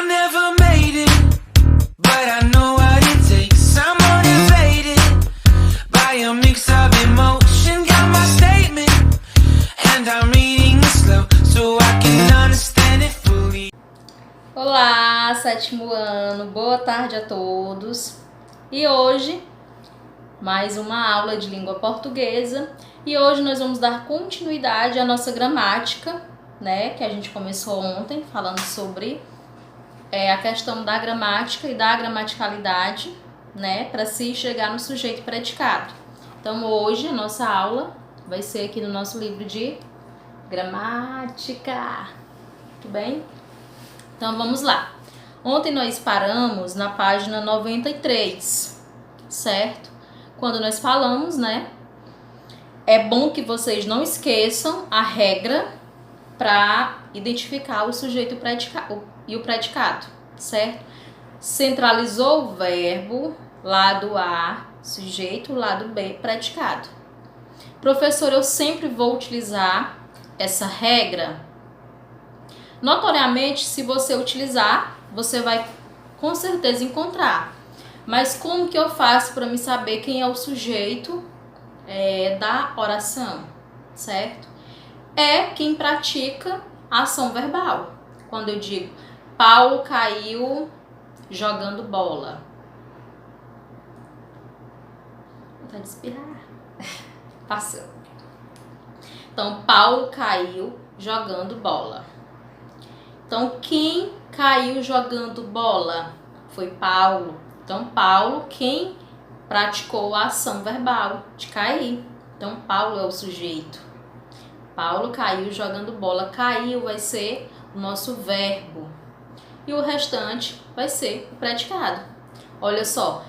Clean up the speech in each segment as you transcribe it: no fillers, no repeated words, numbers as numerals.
never made it, but I know what it takes. I'm motivated by a mix of emotion. Got my statement, and I'm reading it slow so I can understand it fully. Olá, sétimo ano, boa tarde a todos. E hoje, mais uma aula de língua portuguesa. E hoje nós vamos dar continuidade à nossa gramática, né? Que a gente começou ontem, falando sobre a questão da gramática e da gramaticalidade, né? Para se chegar no sujeito predicado. Então hoje a nossa aula vai ser aqui no nosso livro de gramática. Tudo bem? Então vamos lá. Ontem nós paramos na página 93, certo? Quando nós falamos, né? É bom que vocês não esqueçam a regra para identificar o sujeito e o predicado, certo? Centralizou o verbo, lado A, sujeito, lado B, predicado. Professor, eu sempre vou utilizar essa regra. Notoriamente, se você utilizar, você vai com certeza encontrar. Mas como que eu faço para me saber quem é o sujeito da oração, certo? É quem pratica a ação verbal. Quando eu digo, Paulo caiu jogando bola. Vontade de espirrar. Passou. Então, Paulo caiu jogando bola. Então, quem caiu jogando bola? Foi Paulo. Então, Paulo, quem praticou a ação verbal de cair. Então, Paulo é o sujeito. Paulo caiu jogando bola. Caiu vai ser o nosso verbo. E o restante vai ser o predicado. Olha só,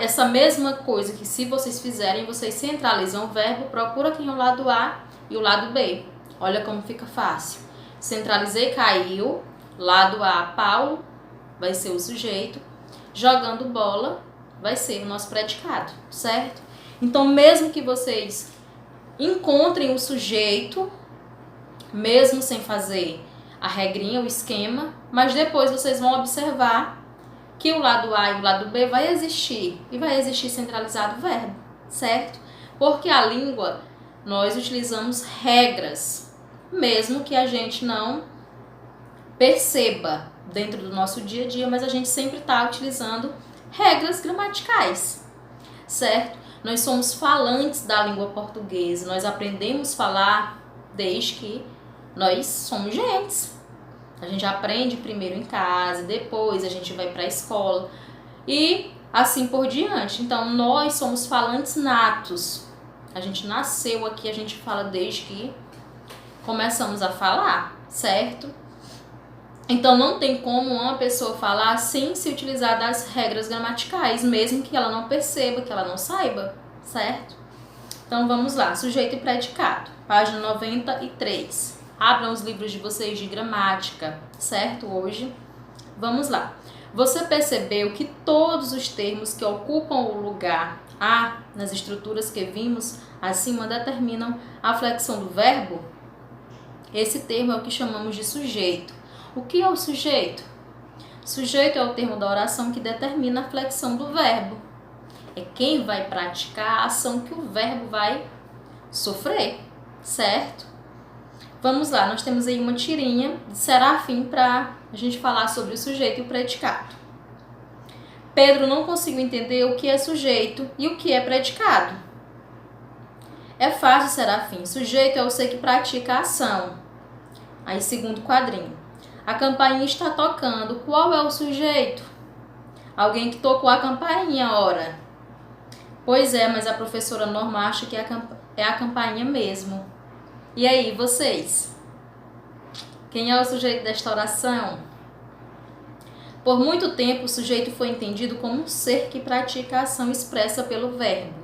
essa mesma coisa que se vocês fizerem, vocês centralizam o verbo, procura quem é o lado A e o lado B. Olha como fica fácil. Centralizei, caiu, lado A, Paulo, vai ser o sujeito. Jogando bola, vai ser o nosso predicado, certo? Então, mesmo que vocês encontrem o sujeito, mesmo sem fazer a regrinha, o esquema, mas depois vocês vão observar que o lado A e o lado B vai existir, e vai existir centralizado o verbo, certo? Porque a língua, nós utilizamos regras, mesmo que a gente não perceba dentro do nosso dia a dia, mas a gente sempre está utilizando regras gramaticais, certo? Nós somos falantes da língua portuguesa, nós aprendemos a falar desde que nós somos gentes. A gente aprende primeiro em casa, depois a gente vai para a escola e assim por diante. Então, nós somos falantes natos. A gente nasceu aqui, a gente fala desde que começamos a falar, certo? Então, não tem como uma pessoa falar sem se utilizar das regras gramaticais, mesmo que ela não perceba, que ela não saiba, certo? Então, vamos lá. Sujeito e predicado, página 93. Abram os livros de vocês de gramática, certo? Hoje, vamos lá. Você percebeu que todos os termos que ocupam o lugar A nas estruturas que vimos acima determinam a flexão do verbo? Esse termo é o que chamamos de sujeito. O que é o sujeito? Sujeito é o termo da oração que determina a flexão do verbo. É quem vai praticar a ação que o verbo vai sofrer, certo? Vamos lá, nós temos aí uma tirinha de Serafim para a gente falar sobre o sujeito e o predicado. Pedro não conseguiu entender o que é sujeito e o que é predicado. É fácil, Serafim. Sujeito é o ser que pratica a ação. Aí, segundo quadrinho. A campainha está tocando. Qual é o sujeito? Alguém que tocou a campainha, ora. Pois é, mas a professora Norma acha que é a campainha mesmo. E aí, vocês? Quem é o sujeito desta oração? Por muito tempo, o sujeito foi entendido como um ser que pratica a ação expressa pelo verbo.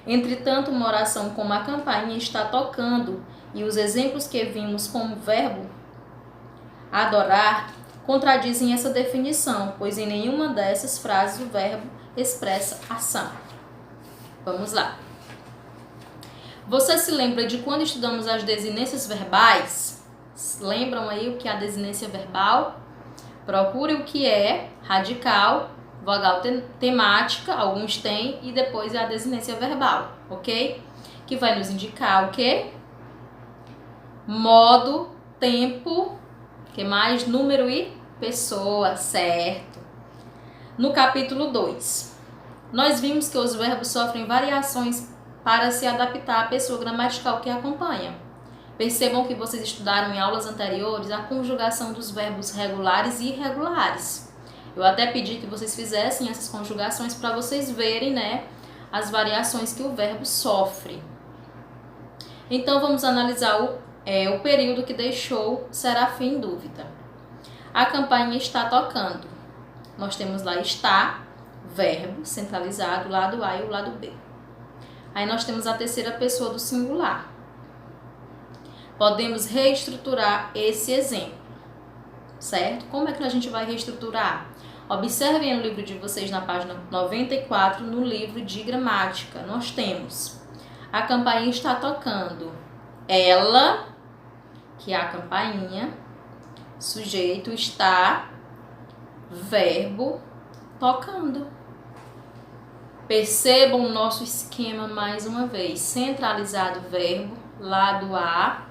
Entretanto, uma oração como a campainha está tocando e os exemplos que vimos como verbo adorar contradizem essa definição, pois em nenhuma dessas frases o verbo expressa ação. Vamos lá. Você se lembra de quando estudamos as desinências verbais? Lembram aí o que é a desinência verbal? Procure o que é radical, vogal temática, alguns têm, e depois é a desinência verbal, ok? Que vai nos indicar o quê? Modo, tempo, que mais? Número e pessoa, certo? No capítulo 2, nós vimos que os verbos sofrem variações para se adaptar à pessoa gramatical que acompanha. Percebam que vocês estudaram em aulas anteriores a conjugação dos verbos regulares e irregulares. Eu até pedi que vocês fizessem essas conjugações para vocês verem, né, as variações que o verbo sofre. Então vamos analisar o período que deixou Serafim em dúvida. A campainha está tocando. Nós temos lá está, verbo centralizado, lado A e o lado B. Aí nós temos a terceira pessoa do singular. Podemos reestruturar esse exemplo, certo? Como é que a gente vai reestruturar? Observem no livro de vocês na página 94, no livro de gramática. Nós temos a campainha está tocando. Ela, que é a campainha, sujeito está, verbo, tocando. Percebam o nosso esquema mais uma vez. Centralizado verbo, lado A,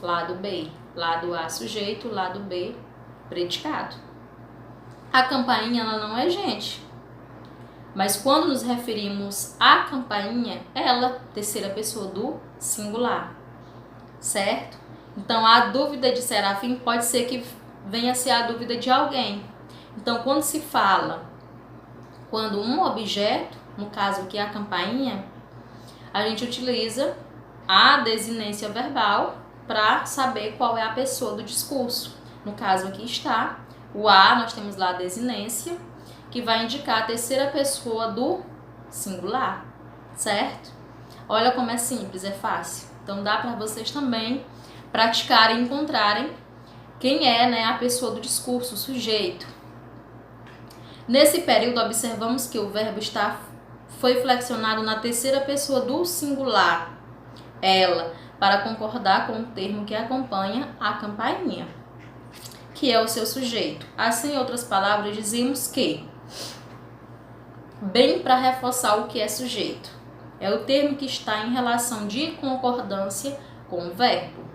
lado B. Lado A, sujeito, lado B, predicado. A campainha ela não é gente. Mas quando nos referimos à campainha, ela, terceira pessoa do singular. Certo? Então, a dúvida de Serafim pode ser que venha a ser a dúvida de alguém. Então, quando se fala, quando um objeto, no caso aqui a campainha, a gente utiliza a desinência verbal para saber qual é a pessoa do discurso. No caso aqui está o A, nós temos lá a desinência, que vai indicar a terceira pessoa do singular, certo? Olha como é simples, é fácil. Então dá para vocês também praticarem e encontrarem quem é, né, a pessoa do discurso, o sujeito. Nesse período, observamos que o verbo foi flexionado na terceira pessoa do singular, ela, para concordar com o termo que acompanha a campainha, que é o seu sujeito. Assim, em outras palavras, dizemos que, bem para reforçar o que é sujeito, é o termo que está em relação de concordância com o verbo.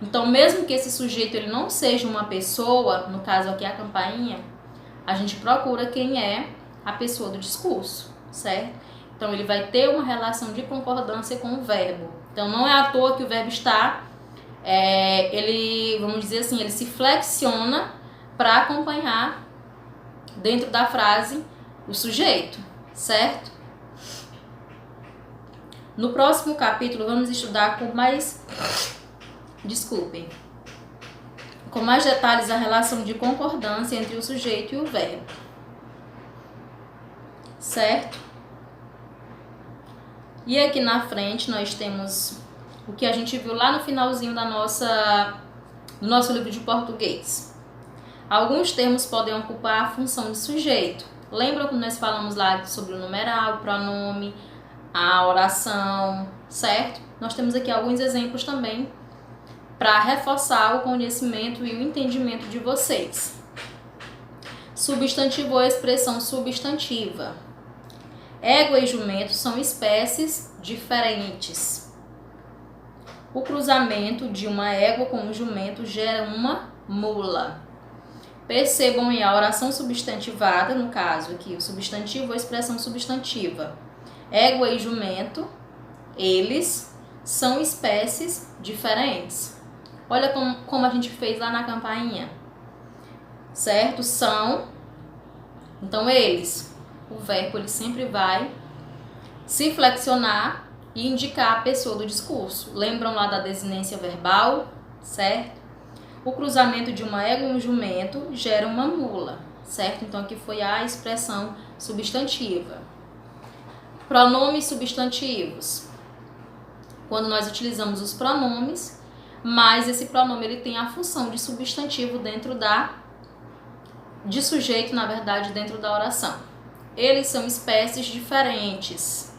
Então, mesmo que esse sujeito ele não seja uma pessoa, no caso aqui a campainha, a gente procura quem é a pessoa do discurso, certo? Então, ele vai ter uma relação de concordância com o verbo. Então, não é à toa que o verbo está, vamos dizer assim, ele se flexiona para acompanhar dentro da frase o sujeito, certo? No próximo capítulo, vamos estudar com mais detalhes a relação de concordância entre o sujeito e o verbo, certo? E aqui na frente nós temos o que a gente viu lá no finalzinho do nosso livro de português. Alguns termos podem ocupar a função de sujeito. Lembra quando nós falamos lá sobre o numeral, o pronome, a oração, certo? Nós temos aqui alguns exemplos também para reforçar o conhecimento e o entendimento de vocês. Substantivo ou expressão substantiva. Égua e jumento são espécies diferentes. O cruzamento de uma égua com um jumento gera uma mula. Percebam aí a oração substantivada, no caso aqui, o substantivo ou expressão substantiva. Égua e jumento, eles são espécies diferentes. Olha como a gente fez lá na campainha, certo? São, então eles, o verbo ele sempre vai se flexionar e indicar a pessoa do discurso. Lembram lá da desinência verbal, certo? O cruzamento de uma égua e um jumento gera uma mula, certo? Então aqui foi a expressão substantiva. Pronomes substantivos. Quando nós utilizamos os pronomes, mas esse pronome ele tem a função de substantivo de sujeito, na verdade, dentro da oração. Eles são espécies diferentes,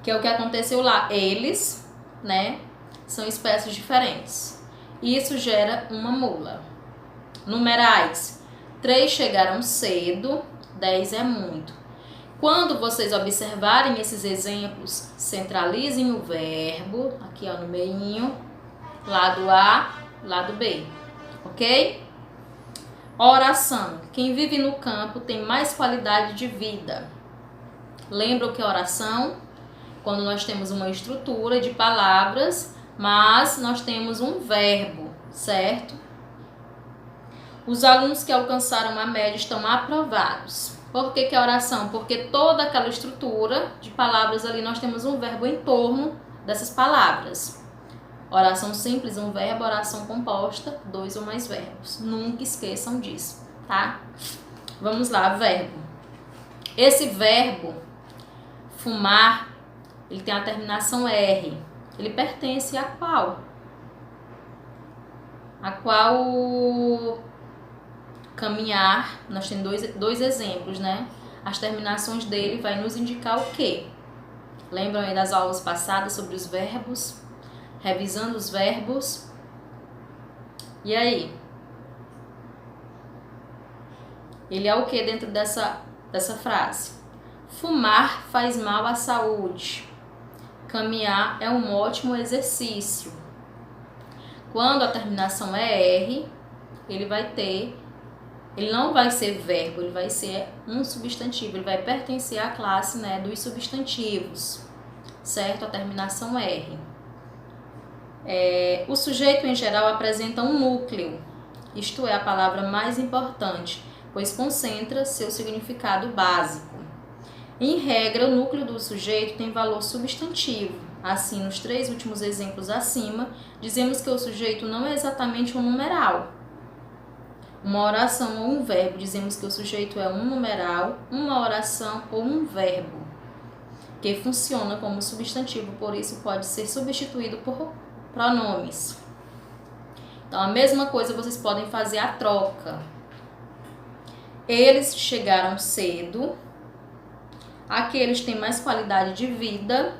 que é o que aconteceu lá. Eles, né, são espécies diferentes. Isso gera uma mula. Numerais. 3 chegaram cedo, 10 é muito. Quando vocês observarem esses exemplos, centralizem o verbo, aqui ó, no meinho, lado A, lado B, ok? Oração. Quem vive no campo tem mais qualidade de vida. Lembra o que é oração? Quando nós temos uma estrutura de palavras, mas nós temos um verbo, certo? Os alunos que alcançaram a média estão aprovados. Por que é oração? Porque toda aquela estrutura de palavras ali nós temos um verbo em torno dessas palavras. Oração simples, um verbo, oração composta, 2 ou mais verbos. Nunca esqueçam disso, tá? Vamos lá, verbo. Esse verbo, fumar, ele tem a terminação R. Ele pertence a qual? A qual caminhar, nós temos dois exemplos, né? As terminações dele vai nos indicar o quê? Lembram aí das aulas passadas sobre os verbos? Revisando os verbos. E aí? Ele é o que dentro dessa frase? Fumar faz mal à saúde. Caminhar é um ótimo exercício. Quando a terminação é R, ele não vai ser verbo, ele vai ser um substantivo, ele vai pertencer à classe, né, dos substantivos, certo? A terminação R. O sujeito em geral apresenta um núcleo, isto é, a palavra mais importante, pois concentra seu significado básico. Em regra, o núcleo do sujeito tem valor substantivo. Assim, nos 3 últimos exemplos acima, dizemos que o sujeito não é exatamente um numeral. Uma oração ou um verbo, dizemos que o sujeito é um numeral, uma oração ou um verbo, que funciona como substantivo, por isso pode ser substituído por pronomes. Então, a mesma coisa vocês podem fazer a troca. Eles chegaram cedo, aqueles têm mais qualidade de vida,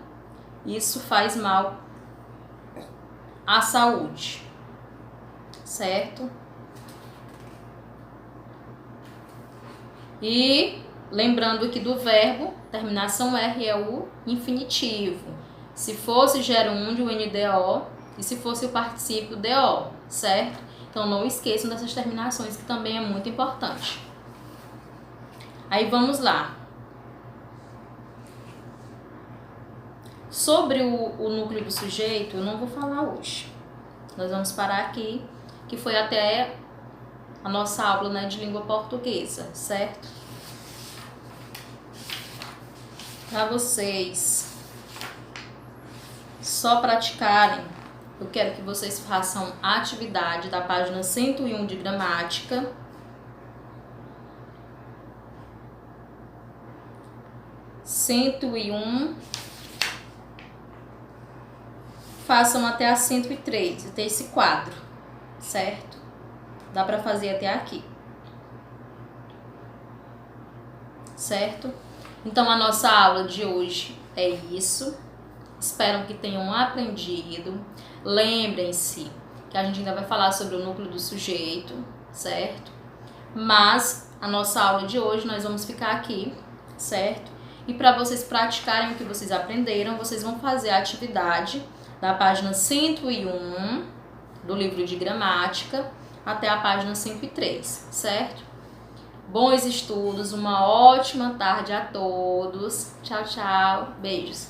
isso faz mal à saúde, certo? E lembrando aqui do verbo, terminação R é o infinitivo. Se fosse gerúndio, o NDO, e se fosse o particípio, DO, certo? Então não esqueçam dessas terminações, que também é muito importante. Aí vamos lá. Sobre o núcleo do sujeito, eu não vou falar hoje. Nós vamos parar aqui, que foi até a nossa aula, né, de língua portuguesa, certo? Para vocês só praticarem, eu quero que vocês façam a atividade da página 101 de gramática. Façam até a 103, até esse quadro, certo? Dá para fazer até aqui, certo? Então, a nossa aula de hoje é isso. Espero que tenham aprendido. Lembrem-se que a gente ainda vai falar sobre o núcleo do sujeito, certo? Mas a nossa aula de hoje nós vamos ficar aqui, certo? E para vocês praticarem o que vocês aprenderam, vocês vão fazer a atividade da página 101 do livro de gramática até a página 103, certo? Bons estudos, uma ótima tarde a todos. Tchau, tchau. Beijos.